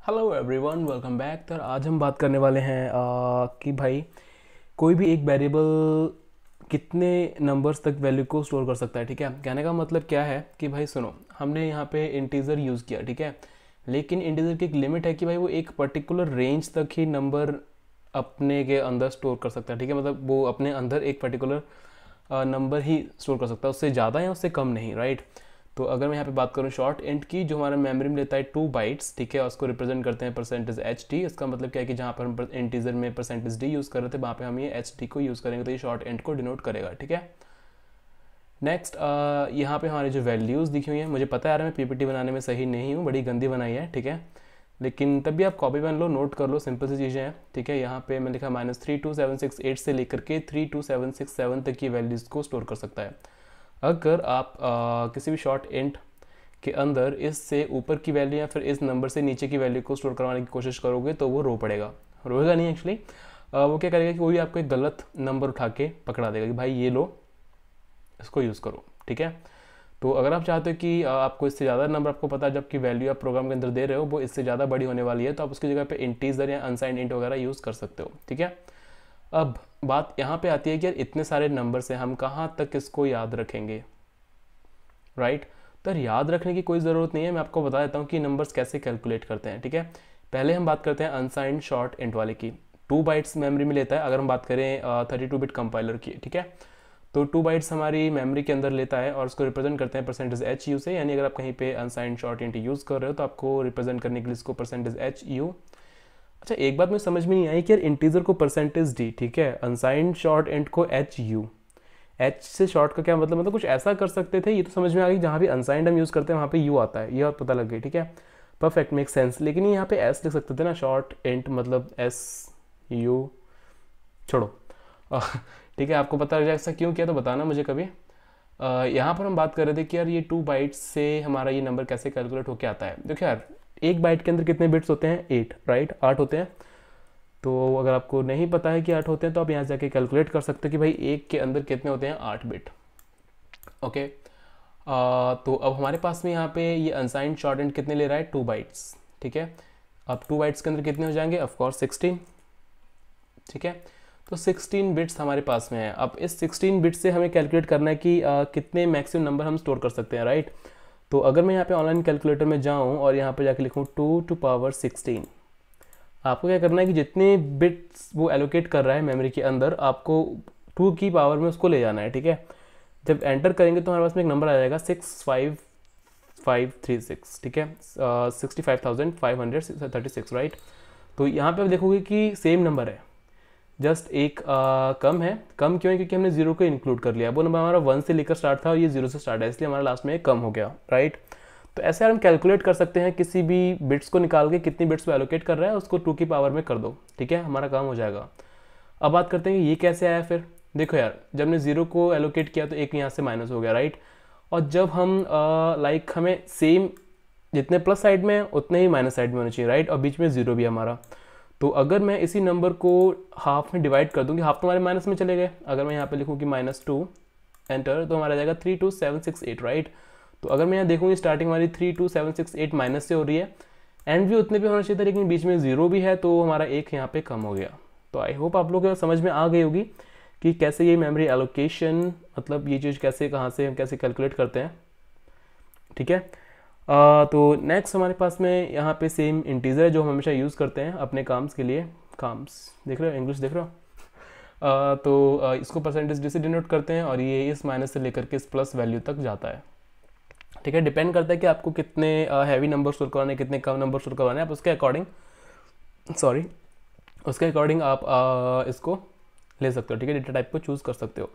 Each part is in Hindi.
Hello everyone, welcome back. तो आज हम बात करने वाले हैं कि भाई कोई भी एक वेरिएबल कितने नंबर्स तक वैल्यू को स्टोर कर सकता है। ठीक है, कहने का मतलब क्या है कि भाई सुनो, हमने यहाँ पे इंटीजर यूज़ किया, ठीक है, लेकिन इंटीजर की एक लिमिट है कि भाई वो एक पर्टिकुलर रेंज तक ही नंबर अपने के अंदर स्टोर कर सकता है। ठीक है, मतलब वो अपने अंदर एक पर्टिकुलर नंबर ही स्टोर कर सकता है, उससे ज़्यादा या उससे कम नहीं, राइट। तो अगर मैं यहाँ पे बात करूँ शॉर्ट इंट की, जो हमारा मेमोरी में लेता है 2 बाइट्स, ठीक है, उसको रिप्रेजेंट करते हैं परसेंटेज एच डी। इसका मतलब क्या है कि जहाँ पर हम इंटीजर में परसेंटेज डी यूज़ कर रहे थे, वहाँ पे हम ये एच डी को यूज़ करेंगे, तो ये शॉर्ट इंट को डिनोट करेगा। ठीक है, नेक्स्ट यहाँ पे हमारी जो वैल्यूज़ दिखी हुई हैं, मुझे पता है यार मैं पीपीटी बनाने में सही नहीं हूँ, बड़ी गंदी बनाई है, ठीक है, लेकिन तब भी आप कॉपी बन लो, नोट कर लो, सिंपल सी चीज़ें हैं। ठीक है, यहाँ पे मैं लिखा -32768 से लेकर के 32767 तक की वैल्यूज़ को स्टोर कर सकता है। अगर आप किसी भी शॉर्ट इंट के अंदर इससे ऊपर की वैल्यू या फिर इस नंबर से नीचे की वैल्यू को स्टोर करवाने की कोशिश करोगे तो वो रो पड़ेगा, रोएगा नहीं एक्चुअली, वो क्या करेगा कि कोई आपको एक गलत नंबर उठा के पकड़ा देगा कि भाई ये लो, इसको यूज़ करो। ठीक है, तो अगर आप चाहते हो कि आपको इससे ज़्यादा नंबर, आपको पता है जबकि वैल्यू आप प्रोग्राम के अंदर दे रहे हो वो इससे ज़्यादा बड़ी होने वाली है, तो आप उसकी जगह पे इंटीजर या अनसाइंड इंट वगैरह यूज़ कर सकते हो। ठीक है, अब बात यहाँ पे आती है कि यार इतने सारे नंबर से हम कहाँ तक इसको याद रखेंगे, राइट। तो याद रखने की कोई ज़रूरत नहीं है, मैं आपको बता देता हूँ कि नंबर्स कैसे कैलकुलेट करते हैं। ठीक है, पहले हम बात करते हैं अनसाइंड शॉर्ट इंट वाले की। 2 बाइट्स मेमोरी में लेता है, अगर हम बात करें 32 बिट कंपाइलर की। ठीक है, तो 2 बाइट्स हमारी मेमोरी के अंदर लेता है और उसको रिप्रेजेंट करते हैं परसेंटेज एच यू से, यानी अगर आप कहीं पे अनसाइंड शॉर्ट इंट यूज़ कर रहे हो तो आपको रिप्रेजेंट करने के लिए इसको परसेंटेज एच यू। अच्छा, एक बात मुझे समझ में नहीं आई कि यार इंटीजर को परसेंटेज डी, ठीक है, अनसाइंड शॉर्ट इंट को एच यू, एच से शॉर्ट का क्या मतलब कुछ ऐसा कर सकते थे, ये तो समझ में आ गई, जहाँ भी अनसाइंड हम यूज़ करते हैं वहाँ पे यू आता है, ये और पता लग गई। ठीक है, परफेक्ट, मेक सेंस, लेकिन ये यहाँ पे एस लिख सकते थे ना, शॉर्ट इंट मतलब एस यू, छोड़ो। ठीक है, आपको पता लग जाए ऐसा क्यों किया तो बताना मुझे कभी। यहाँ पर हम बात कर रहे थे कि यार ये 2 बाइट्स से हमारा ये नंबर कैसे कैलकुलेट होके आता है। देखो यार, एक बाइट के अंदर कितने बिट्स होते हैं, 8, राइट, 8 होते हैं। तो अगर आपको नहीं पता है कि 8 होते हैं तो आप यहाँ जाके कैलकुलेट कर सकते हो कि भाई एक के अंदर कितने होते हैं, 8 बिट। ओके, तो अब हमारे पास में यहाँ पे ये अनसाइंड शॉर्ट एंड कितने ले रहा है, 2 बाइट्स। ठीक है, अब 2 बाइट्स के अंदर कितने हो जाएंगे, ऑफकोर्स 16। ठीक है, तो 16 बिट्स हमारे पास में है। अब इस 16 बिट्स से हमें कैलकुलेट करना है कि कितने मैक्सिमम नंबर हम स्टोर कर सकते हैं, राइट। तो अगर मैं यहाँ पे ऑनलाइन कैलकुलेटर में जाऊँ और यहाँ पे जाके लिखूँ 2 to power 16, आपको क्या करना है कि जितने बिट्स वो एलोकेट कर रहा है मेमोरी के अंदर, आपको 2 की पावर में उसको ले जाना है। ठीक है, जब एंटर करेंगे तो हमारे पास में एक नंबर आ जाएगा 65536। ठीक है, 65,536, राइट। तो यहाँ पे आप देखोगे कि सेम नंबर है, जस्ट एक कम है। कम क्यों है, क्योंकि हमने जीरो को इंक्लूड कर लिया। वो नंबर हमारा 1 से लेकर स्टार्ट था और ये 0 से स्टार्ट है, इसलिए हमारा लास्ट में कम हो गया, राइट। तो ऐसे हम कैलकुलेट कर सकते हैं, किसी भी बिट्स को निकाल के कितनी बिट्स वो एलोकेट कर रहा है उसको 2 की पावर में कर दो। ठीक है, हमारा काम हो जाएगा। अब बात करते हैं कि ये कैसे आया। फिर देखो यार, जब हमने 0 को एलोकेट किया तो एक यहाँ से माइनस हो गया, राइट। और जब हम लाइक हमें सेम जितने प्लस साइड में उतने ही माइनस साइड में होने चाहिए, राइट, और बीच में 0 भी हमारा। तो अगर मैं इसी नंबर को हाफ में डिवाइड कर दूंगी, हाफ तो हमारे माइनस में चले गए, अगर मैं यहाँ पे लिखूँ कि -2 एंटर, तो हमारा जाएगा 32768, राइट। तो अगर मैं यहाँ देखूँगी स्टार्टिंग हमारी 32768 माइनस से हो रही है, एंड भी उतने पे होना चाहिए था, लेकिन बीच में 0 भी है, तो हमारा एक यहाँ पे कम हो गया। तो आई होप आप लोग को समझ में आ गई होगी कि कैसे ये मेमोरी एलोकेशन, मतलब ये चीज़ कैसे, कहाँ से हम कैसे कैलकुलेट करते हैं। ठीक है, तो नेक्स्ट हमारे पास में यहाँ पे सेम इंटीजर है जो हम हमेशा यूज़ करते हैं अपने काम्स के लिए। काम्स देख रहे हो, इंग्लिश देख रहे हो। तो इसको परसेंटेज डी से डिनोट करते हैं और ये इस माइनस से लेकर के इस प्लस वैल्यू तक जाता है। ठीक है, डिपेंड करता है कि आपको कितने हैवी नंबर स्टोर करवाने, कितने कम नंबर स्टोर करवाने, आप उसके अकॉर्डिंग आप इसको ले सकते हो। ठीक है, डेटा टाइप को चूज़ कर सकते हो।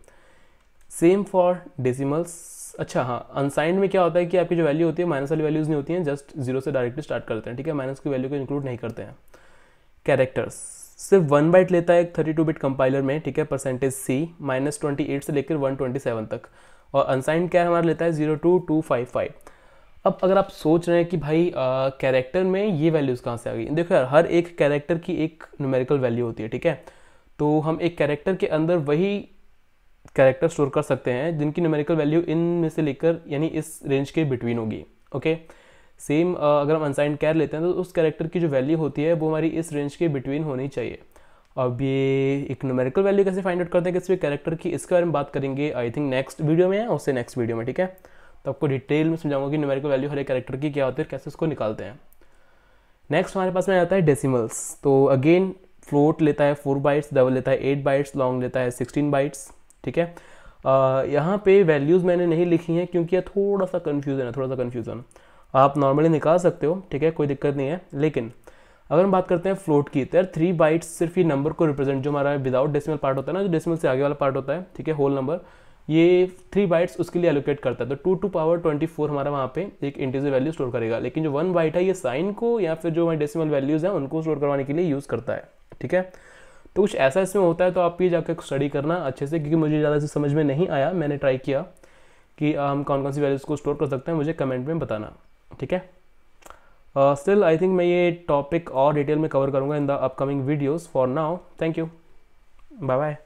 Same for decimals. अच्छा हाँ, अनसाइंड में क्या होता है कि आपकी जो वैल्यू होती है, माइनस वाली वैल्यूज़ नहीं होती हैं, जस्ट 0 से डायरेक्टली स्टार्ट करते हैं। ठीक है, माइनस की वैल्यू को इंक्लूड नहीं करते हैं। कैरेक्टर्स सिर्फ 1 बाइट लेता है 32 बिट कंपाइलर में। ठीक है, परसेंटेज सी -28 से लेकर 127 तक, और अनसाइंड क्या हमारा लेता है 02255। अब अगर आप सोच रहे हैं कि भाई कैरेक्टर में ये वैल्यूज़ कहाँ से आ गई, देखो यार, हर एक कैरेक्टर की एक न्यूमेरिकल वैल्यू होती है। ठीक है, तो हम एक कैरेक्टर के अंदर वही कैरेक्टर स्टोर कर सकते हैं जिनकी न्यूमेरिकल वैल्यू इन में से लेकर, यानी इस रेंज के बिटवीन होगी। ओके, सेम अगर हम अनसाइंड कैर लेते हैं तो उस कैरेक्टर की जो वैल्यू होती है वो हमारी इस रेंज के बिटवीन होनी चाहिए। अब ये एक न्यूमेरिकल वैल्यू कैसे फाइंड आउट करते हैं किसी भी कैरेक्टर की, इसके बारे में बात करेंगे आई थिंक नेक्स्ट वीडियो में या उससे नेक्स्ट वीडियो में, ठीक है। तो आपको डिटेल में समझाऊंगा कि न्यूमेरिकल वैल्यू हर एक कैरेक्टर की क्या होती है, कैसे उसको निकालते हैं। नेक्स्ट हमारे पास में आता है डेसिमल्स। तो अगेन फ्लोट लेता है 4 बाइट्स, डबल लेता है 8 बाइट्स, लॉन्ग लेता है 16 बाइट्स, ठीक है। यहाँ पे वैल्यूज़ मैंने नहीं लिखी हैं क्योंकि यह थोड़ा सा कन्फ्यूज़न आप नॉर्मली निकाल सकते हो, ठीक है, कोई दिक्कत नहीं है। लेकिन अगर हम बात करते हैं फ्लोट की, तो यार 3 बाइट्स सिर्फ ये नंबर को रिप्रेजेंट, जो हमारा विदाउट डेसिमल पार्ट होता है ना, जो डेसिमल से आगे वाला पार्ट होता है, ठीक है, होल नंबर, ये 3 बाइट्स उसके लिए एलोकेट करता है। तो 2 टू पावर 24 हमारा वहाँ पे एक इंटीजर वैल्यू स्टोर करेगा। लेकिन जो 1 बाइट है ये साइन को या फिर जो हमारे डेसिमल वैल्यूज़ हैं उनको स्टोर करवाने के लिए यूज़ करता है, ठीक है। तो कुछ ऐसा इसमें होता है, तो आप ये जाकर स्टडी करना अच्छे से, क्योंकि मुझे ज़्यादा से समझ में नहीं आया। मैंने ट्राई किया कि हम कौन कौन सी वैल्यूज़ को स्टोर कर सकते हैं, मुझे कमेंट में बताना, ठीक है। स्टिल आई थिंक मैं ये टॉपिक और डिटेल में कवर करूँगा in the upcoming videos. For now thank you, bye bye.